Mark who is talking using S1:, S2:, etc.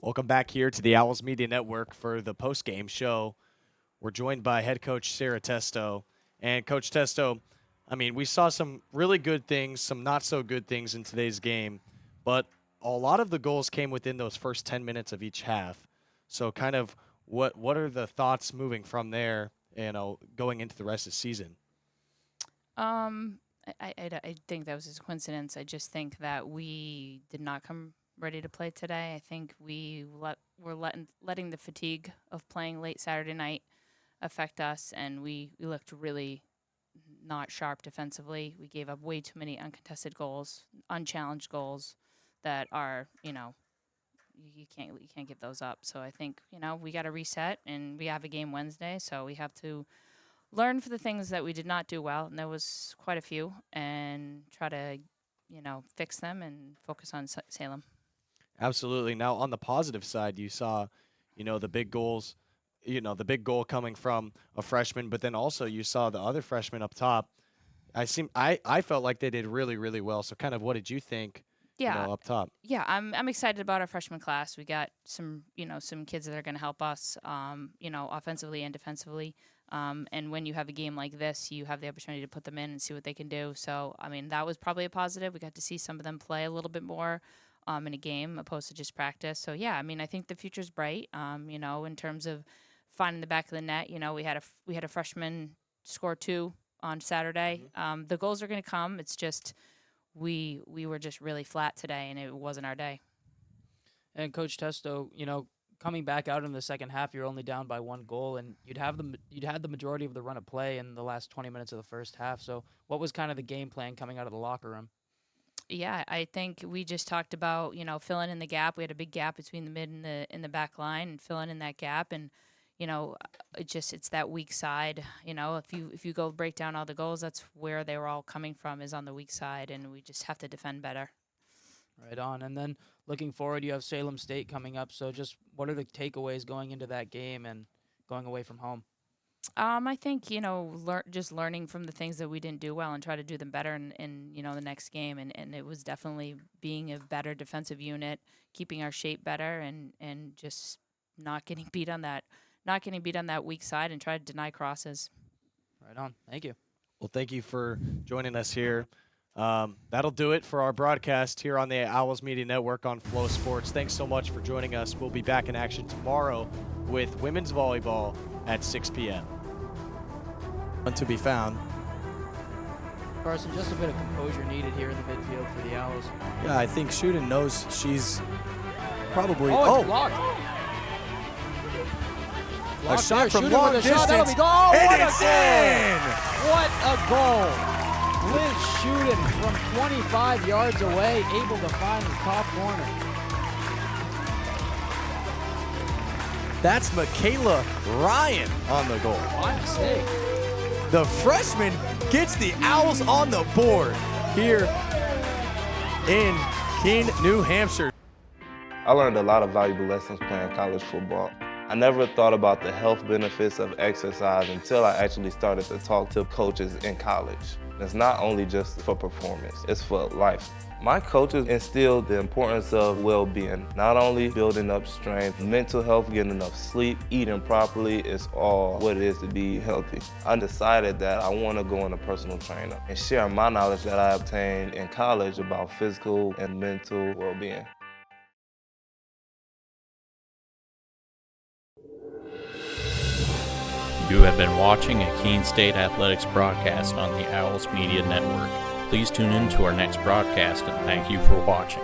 S1: Welcome back here to the Owls Media Network for the postgame show. We're joined by head coach Sarah Testo. And Coach Testo, I mean, we saw some really good things, some not so good things in today's game, but a lot of the goals came within those first 10 minutes of each half. So kind of what are the thoughts moving from there, going into the rest of the season?
S2: I think that was just a coincidence. I just think that we did not come ready to play today. I think were letting the fatigue of playing late Saturday night affect us, and we looked really not sharp defensively. We gave up way too many uncontested goals, unchallenged goals that are, you can't give those up. So I think, we got to reset, and we have a game Wednesday, so we have to learn for the things that we did not do well, and there was quite a few, and try to, fix them and focus on Salem.
S1: Absolutely. Now, on the positive side, you saw, the big goals, the big goal coming from a freshman, but then also you saw the other freshman up top. I felt like they did really, really well. So kind of what did you think, up top?
S2: Yeah, I'm excited about our freshman class. We got some kids that are going to help us, offensively and defensively. And when you have a game like this, you have the opportunity to put them in and see what they can do. So, I mean, that was probably a positive. We got to see some of them play a little bit more in a game opposed to just practice. So, yeah, I mean, I think the future's bright, in terms of finding the back of the net. We had a freshman score 2 on Saturday.
S1: Mm-hmm.
S2: The goals are going to come. It's just we were just really flat today, and it wasn't our day.
S3: And Coach Testo, coming back out in the second half, you're only down by 1 goal, and you'd had the majority of the run of play in the last 20 minutes of the first half. So what was kind of the game plan coming out of the locker room?
S2: Yeah, I think we just talked about, filling in the gap. We had a big gap between the mid and the back line, and filling in that gap. And, it's that weak side. If you go break down all the goals, that's where they were all coming from, is on the weak side, and we just have to defend better.
S3: Right on. And then looking forward, you have Salem State coming up. So just what are the takeaways going into that game and going away from home?
S2: I think, just learning from the things that we didn't do well and try to do them better in the next game. And it was definitely being a better defensive unit, keeping our shape better, and just not getting beat on that weak side and try to deny crosses.
S3: Right on. Thank you.
S1: Well, thank you for joining us here. That'll do it for our broadcast here on the Owls Media Network on Flow Sports. Thanks so much for joining us. We'll be back in action tomorrow with women's volleyball at 6 p.m. To be found.
S3: Carson, just a bit of composure needed here in the midfield for the Owls.
S4: Yeah, I think Shooten knows she's probably...
S3: It's blocked.
S4: A shot from
S3: Shooten
S4: long
S3: with a shot. That'll
S4: distance,
S3: be goal.
S4: and it's in!
S3: What a goal. Liz Shooten from 25 yards away, able to find the top corner.
S4: That's Michaela Ryan on the goal.
S3: My mistake.
S4: The freshman gets the Owls on the board here in Keene, New Hampshire.
S5: I learned a lot of valuable lessons playing college football. I never thought about the health benefits of exercise until I actually started to talk to coaches in college. It's not only just for performance, it's for life. My coaches instilled the importance of well-being, not only building up strength, mental health, getting enough sleep, eating properly is all what it is to be healthy. I decided that I want to go into personal trainer and share my knowledge that I obtained in college about physical and mental well-being.
S6: You have been watching a Keene State Athletics broadcast on the Owls Media Network. Please tune in to our next broadcast, and thank you for watching.